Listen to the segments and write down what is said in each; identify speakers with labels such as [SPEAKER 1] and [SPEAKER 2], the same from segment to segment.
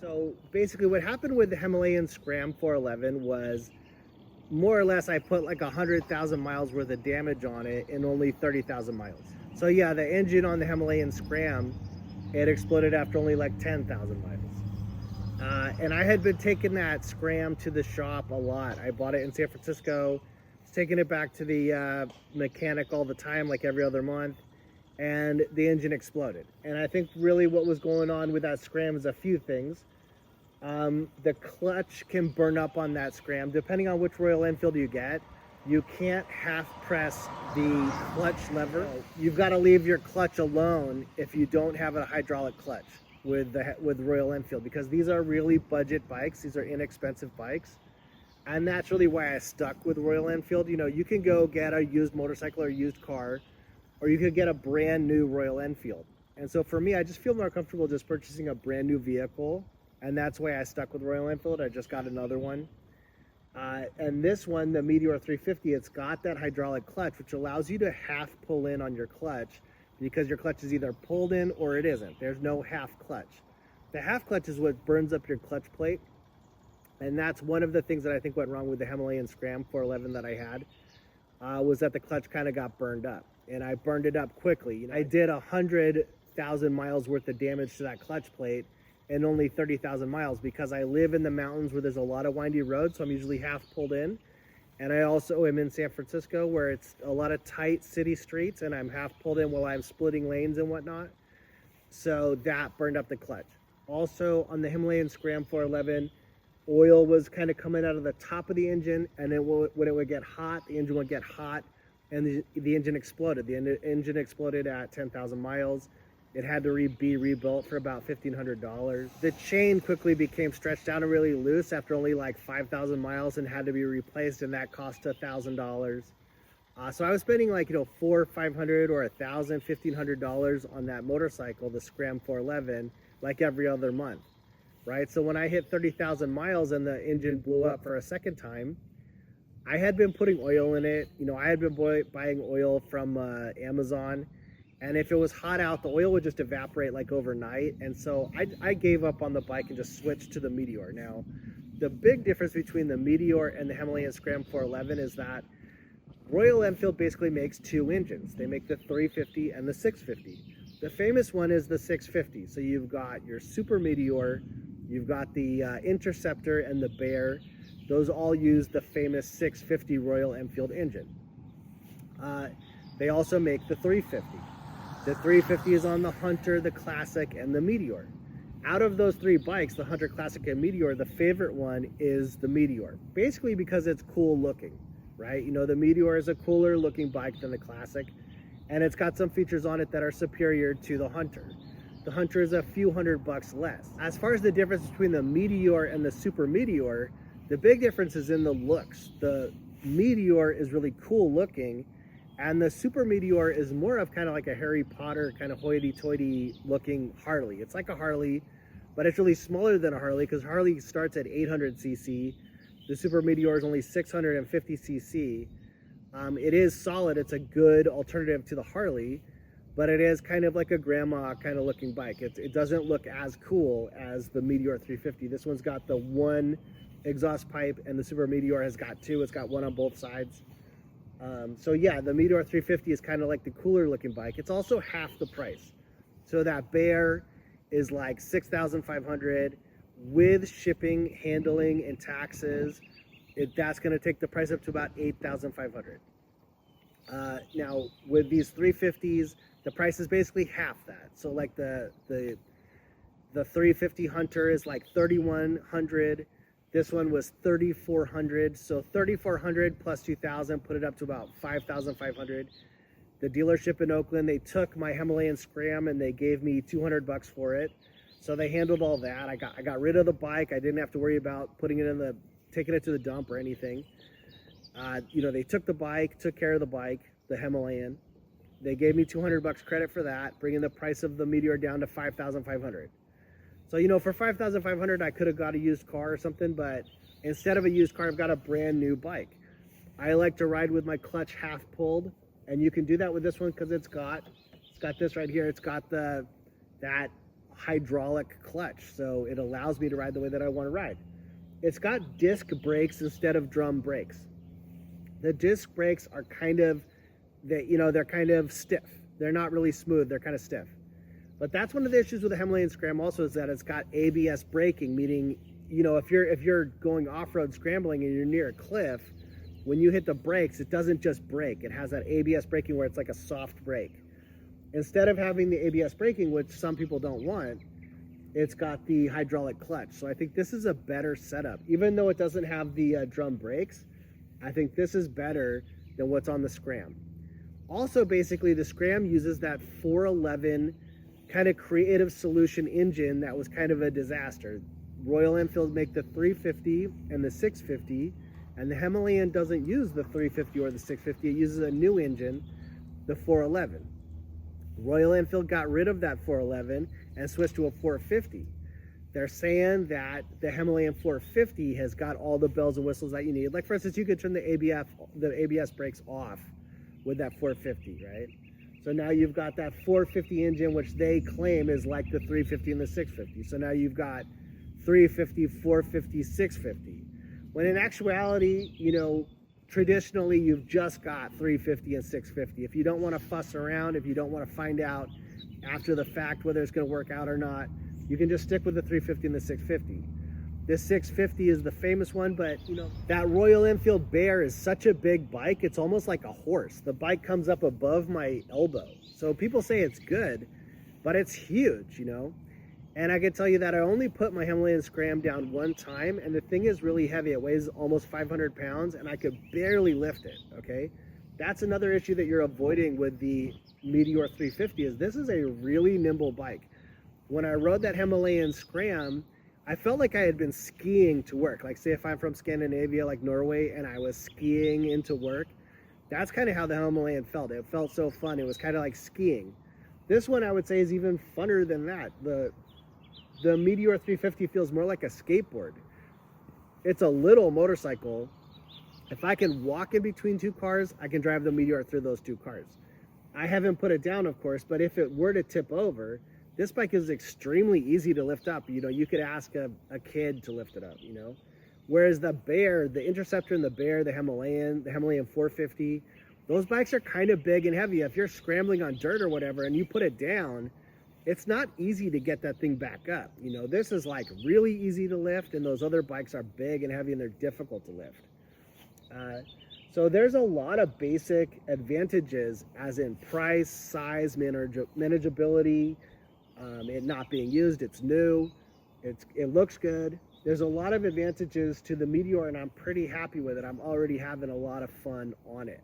[SPEAKER 1] So basically what happened with the Himalayan Scram 411 was more or less I put like 100,000 miles worth of damage on it in only 30,000 miles. So yeah, the engine on the Himalayan Scram, it exploded after only like 10,000 miles. And I had been taking that Scram to the shop a lot. I bought it in San Francisco, taking it back to the mechanic all the time, like every other month, and the engine exploded. And I think really what was going on with that Scram is a few things. The clutch can burn up on that Scram. Depending on which Royal Enfield you get, you can't half press the clutch lever. You've got to leave your clutch alone if you don't have a hydraulic clutch with Royal Enfield, because these are really budget bikes. These are inexpensive bikes. And that's really why I stuck with Royal Enfield. You know, you can go get a used motorcycle or a used car, or you could get a brand new Royal Enfield. And so for me, I just feel more comfortable just purchasing a brand new vehicle. And that's why I stuck with Royal Enfield. I just got another one. And this one, the Meteor 350, it's got that hydraulic clutch, which allows you to half pull in on your clutch, because your clutch is either pulled in or it isn't. There's no half clutch. The half clutch is what burns up your clutch plate. And that's one of the things that I think went wrong with the Himalayan Scram 411 that I had, was that the clutch kind of got burned up. And I burned it up quickly. You know, I did 100,000 miles worth of damage to that clutch plate in only 30,000 miles, because I live in the mountains where there's a lot of windy roads, so I'm usually half pulled in. And I also am in San Francisco, where it's a lot of tight city streets, and I'm half pulled in while I'm splitting lanes and whatnot. So that burned up the clutch. Also, on the Himalayan Scram 411, oil was kind of coming out of the top of the engine, and then when it would get hot, the engine would get hot, and the engine exploded. The engine exploded at 10,000 miles. It had to be rebuilt for about $1,500. The chain quickly became stretched out and really loose after only like 5,000 miles, and had to be replaced, and that cost $1,000. So I was spending like, $400 or $500 or $1,000, $1,500 on that motorcycle, the Scram 411, like every other month, right? So when I hit 30,000 miles and the engine blew up for a second time, I had been putting oil in it. I had been buying oil from Amazon. And if it was hot out, the oil would just evaporate like overnight. And so I gave up on the bike and just switched to the Meteor. Now, the big difference between the Meteor and the Himalayan Scram 411 is that Royal Enfield basically makes two engines. They make the 350 and the 650. The famous one is the 650. So you've got your Super Meteor, you've got the Interceptor and the Bear. Those all use the famous 650 Royal Enfield engine. They also make the 350. The 350 is on the Hunter, the Classic, and the Meteor. Out of those three bikes, the Hunter, Classic, and Meteor, the favorite one is the Meteor. Basically because it's cool looking, right? The Meteor is a cooler looking bike than the Classic, and it's got some features on it that are superior to the Hunter. The Hunter is a few $100 less. As far as the difference between the Meteor and the Super Meteor, the big difference is in the looks. The Meteor is really cool looking, and the Super Meteor is more of kind of like a Harry Potter kind of hoity-toity looking Harley. It's like a Harley, but it's really smaller than a Harley, because Harley starts at 800cc. The Super Meteor is only 650cc. It is solid. It's a good alternative to the Harley, but it is kind of like a grandma kind of looking bike. It doesn't look as cool as the Meteor 350. This one's got the one exhaust pipe, and the Super Meteor has got two. It's got one on both sides. So yeah, the Meteor 350 is kind of like the cooler looking bike. It's also half the price. So that Bear is like $6,500 with shipping, handling, and taxes. That's going to take the price up to about $8,500. Now with these 350s, the price is basically half that. So like the 350 Hunter is like $3,100. This one was $3,400. So $3,400 plus $2,000 put it up to about $5,500. The dealership in Oakland, they took my Himalayan Scram and they gave me $200 for it. So they handled all that. I got rid of the bike. I didn't have to worry about taking it to the dump or anything. They took the bike, took care of the bike, the Himalayan. They gave me $200 credit for that, bringing the price of the Meteor down to $5,500. So, for $5,500, I could have got a used car or something, but instead of a used car, I've got a brand new bike. I like to ride with my clutch half pulled, and you can do that with this one because it's got this right here. It's got that hydraulic clutch, so it allows me to ride the way that I want to ride. It's got disc brakes instead of drum brakes. The disc brakes are kind of, they're kind of stiff. They're not really smooth, they're kind of stiff. But that's one of the issues with the Himalayan Scram also, is that it's got ABS braking, meaning, if you're going off-road scrambling and you're near a cliff, when you hit the brakes, it doesn't just brake. It has that ABS braking where it's like a soft brake. Instead of having the ABS braking, which some people don't want, it's got the hydraulic clutch. So I think this is a better setup. Even though it doesn't have the drum brakes, I think this is better than what's on the Scram. Also, basically, the Scram uses that 411 kind of creative solution engine that was kind of a disaster. Royal Enfield make the 350 and the 650, and the Himalayan doesn't use the 350 or the 650. It uses a new engine, the 411. Royal Enfield got rid of that 411 and switched to a 450. They're saying that the Himalayan 450 has got all the bells and whistles that you need. Like, for instance, you could turn the ABS brakes off with that 450, right? So now you've got that 450 engine, which they claim is like the 350 and the 650. So now you've got 350, 450, 650. When in actuality, traditionally you've just got 350 and 650. If you don't want to fuss around, if you don't want to find out after the fact whether it's going to work out or not, you can just stick with the 350 and the 650. This 650 is the famous one, but that Royal Enfield Bear is such a big bike, it's almost like a horse. The bike comes up above my elbow. So people say it's good, but it's huge, And I can tell you that I only put my Himalayan Scram down one time, and the thing is really heavy. It weighs almost 500 pounds, and I could barely lift it, okay? That's another issue that you're avoiding with the Meteor 350, is this is a really nimble bike. When I rode that Himalayan Scram, I felt like I had been skiing to work. Like, say if I'm from Scandinavia, like Norway, and I was skiing into work, that's kind of how the Himalayan felt. It felt so fun. It was kind of like skiing. This one, I would say, is even funner than that. The Meteor 350 feels more like a skateboard. It's a little motorcycle. If I can walk in between two cars, I can drive the Meteor through those two cars. I haven't put it down, of course, but if it were to tip over, this bike is extremely easy to lift up. You could ask a kid to lift it up, Whereas the Bear, the Interceptor and the Bear, the Himalayan 450, those bikes are kind of big and heavy. If you're scrambling on dirt or whatever and you put it down, it's not easy to get that thing back up. This is like really easy to lift, and those other bikes are big and heavy and they're difficult to lift. So there's a lot of basic advantages, as in price, size, manageability, it not being used, it's new, it looks good. There's a lot of advantages to the Meteor, and I'm pretty happy with it. I'm already having a lot of fun on it.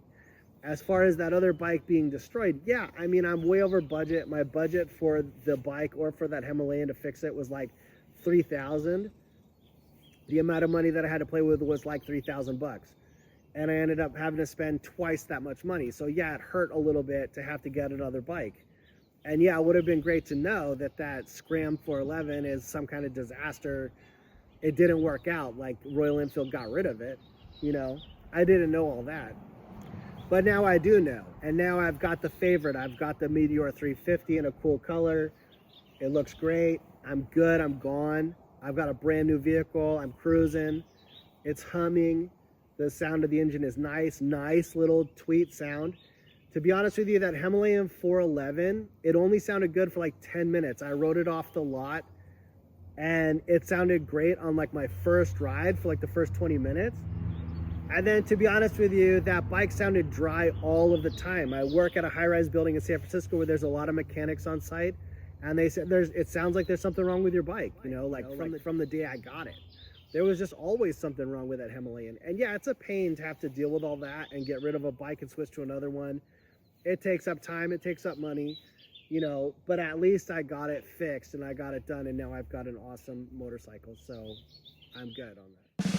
[SPEAKER 1] As far as that other bike being destroyed, yeah, I'm way over budget. My budget for the bike or for that Himalayan to fix it was like $3,000. The amount of money that I had to play with was like $3,000. And I ended up having to spend twice that much money. So yeah, it hurt a little bit to have to get another bike. And yeah, it would have been great to know that Scram 411 is some kind of disaster. It didn't work out, like Royal Enfield got rid of it. I didn't know all that. But now I do know. And now I've got the favorite. I've got the Meteor 350 in a cool color. It looks great. I'm good. I'm gone. I've got a brand new vehicle. I'm cruising. It's humming. The sound of the engine is nice. Nice little tweet sound. To be honest with you, that Himalayan 411, it only sounded good for like 10 minutes. I rode it off the lot, and it sounded great on like my first ride for like the first 20 minutes. And then, to be honest with you, that bike sounded dry all of the time. I work at a high-rise building in San Francisco where there's a lot of mechanics on site, and they said it sounds like there's something wrong with your bike, from the day I got it. There was just always something wrong with that Himalayan. And yeah, it's a pain to have to deal with all that and get rid of a bike and switch to another one. It takes up time, it takes up money, but at least I got it fixed and I got it done, and now I've got an awesome motorcycle, so I'm good on that.